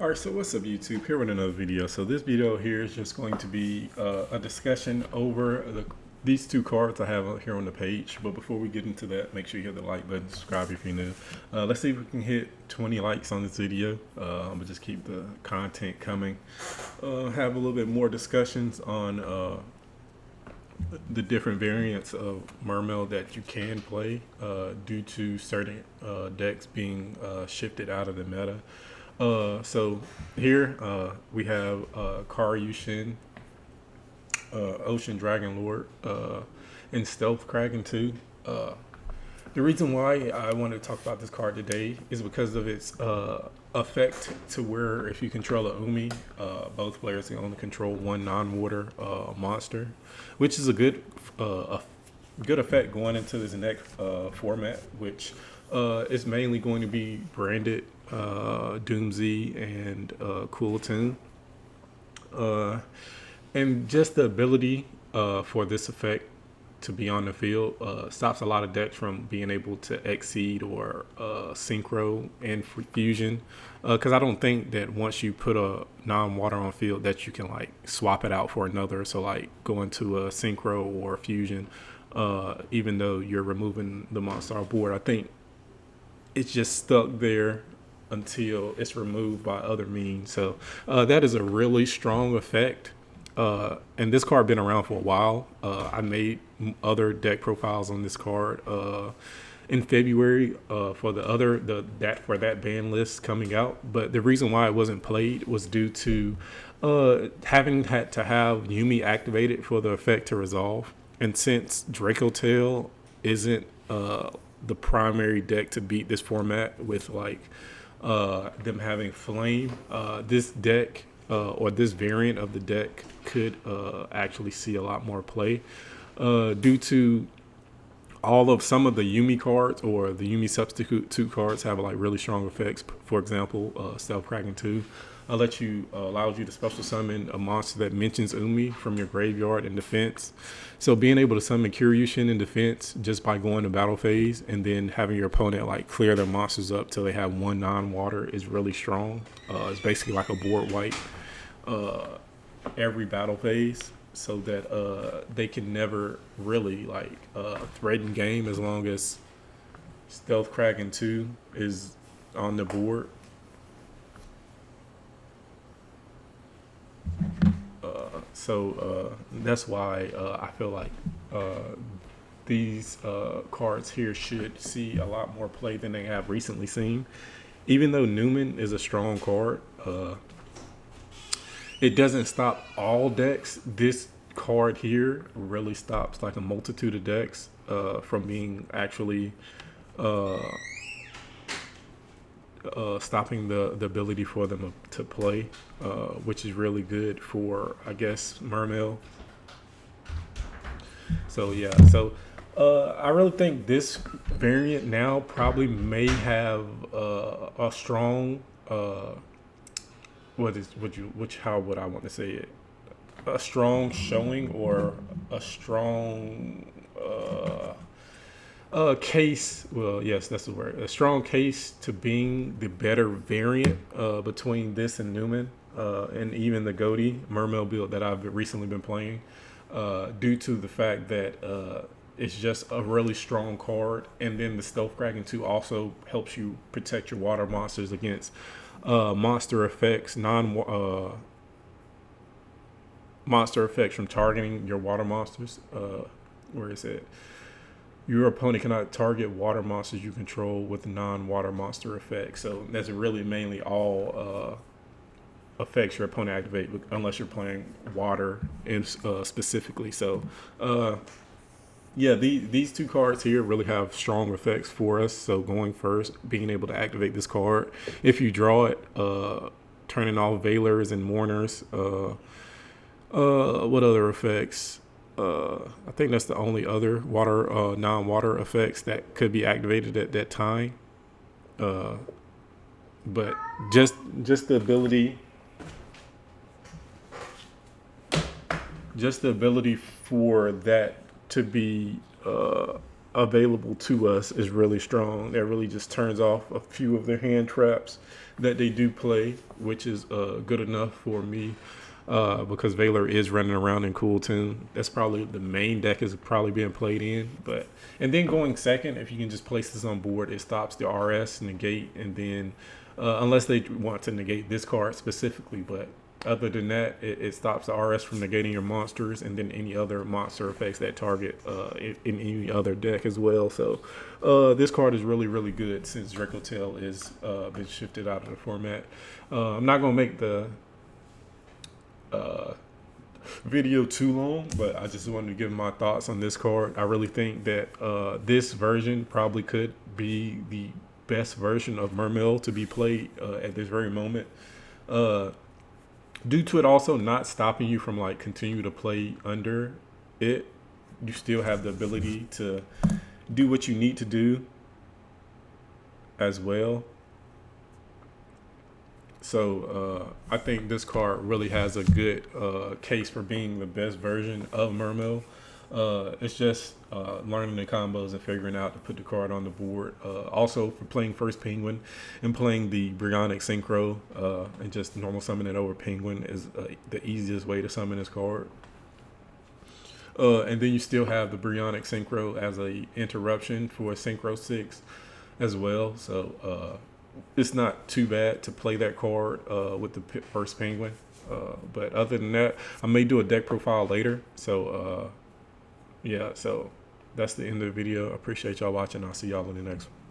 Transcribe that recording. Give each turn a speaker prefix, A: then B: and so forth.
A: Alright, so what's up YouTube? Here with another video. So this video here is just going to be a discussion over these two cards I have here on the page. But before we get into that, make sure you hit the like button, subscribe if you're new. Let's see if we can hit 20 likes on this video. I'm gonna just keep the content coming. Have a little bit more discussions on the different variants of Mermail that you can play due to certain decks being shifted out of the meta. So here we have Kairyu-Shin, Ocean Dragon Lord, and Stealth Kraken 2. The reason why I want to talk about this card today is because of its effect to where if you control a Umi, both players can only control one non-water monster, which is a good effect going into this next format, which is mainly going to be branded Doomsy and Cooltoon. And just the ability for this effect to be on the field stops a lot of decks from being able to exceed or synchro and fusion, because I don't think that once you put a non-water on field that you can like swap it out for another. So like go into a synchro or fusion, even though you're removing the monster off board. I think it's just stuck there until it's removed by other means. So that is a really strong effect. And this card been around for a while. I made other deck profiles on this card in February for that ban list coming out. But the reason why it wasn't played was due to having had to have Yumi activated for the effect to resolve. And since Draco Tail isn't the primary deck to beat this format with like them having flame, this deck or this variant of the deck could actually see a lot more play due to some of the Yumi cards or the Yumi substitute cards have like really strong effects. For example, Stealth Kraken 2 allows you to special summon a monster that mentions Umi from your graveyard in defense. So being able to summon Kairyu-Shin in defense just by going to battle phase and then having your opponent like clear their monsters up till they have one non-water is really strong. It's basically like a board wipe every battle phase, so that they can never really like threaten game as long as Stealth Kraken 2 is on the board. So that's why I feel like these cards here should see a lot more play than they have recently seen. Even though Newman is a strong card, it doesn't stop all decks. This card here really stops like a multitude of decks from being actually stopping the ability for them to play, which is really good for, I guess, Mermail. So yeah, so I really think this variant now probably may have a strong how would I want to say it? A strong showing or a strong case. Well, yes, that's the word. A strong case to being the better variant between this and Newman, and even the Goaty Mermail build that I've recently been playing, due to the fact that it's just a really strong card, and then the Stealth Kraken 2 also helps you protect your water monsters against monster effects, monster effects from targeting your water monsters. Where is it? Your opponent cannot target water monsters you control with non-water monster effects. So that's really mainly all effects your opponent activate, unless you're playing water in specifically. So yeah, these two cards here really have strong effects for us. So going first, being able to activate this card. If you draw it, turning off Veilers and Mourners. What other effects? I think that's the only other non-water effects that could be activated at that time. But just the ability for that to be available to us is really strong. That really just turns off a few of their hand traps that they do play, which is good enough for me. Because Valor is running around in Cool Tune. That's probably the main deck is probably being played in. But and then going second, if you can just place this on board, it stops the RS negate, and then unless they want to negate this card specifically, but other than that, it stops the RS from negating your monsters, and then any other monster effects that target in any other deck as well. So this card is really, really good since Draco Tail is been shifted out of the format. I'm not gonna make the video too long, but I just wanted to give my thoughts on this card. I really think that this version probably could be the best version of Mermail to be played at this very moment. Due to it also not stopping you from like continue to play under it, you still have the ability to do what you need to do as well. So I think this card really has a good case for being the best version of Mermail. It's just learning the combos and figuring out to put the card on the board. Also, for playing first Penguin and playing the Bryonic Synchro and just normal summon it over Penguin is the easiest way to summon this card. And then you still have the Bryonic Synchro as a interruption for Synchro 6 as well. So it's not too bad to play that card with the first Penguin. But other than that, I may do a deck profile later. So yeah, so that's the end of the video. I appreciate y'all watching. I'll see y'all in the next one.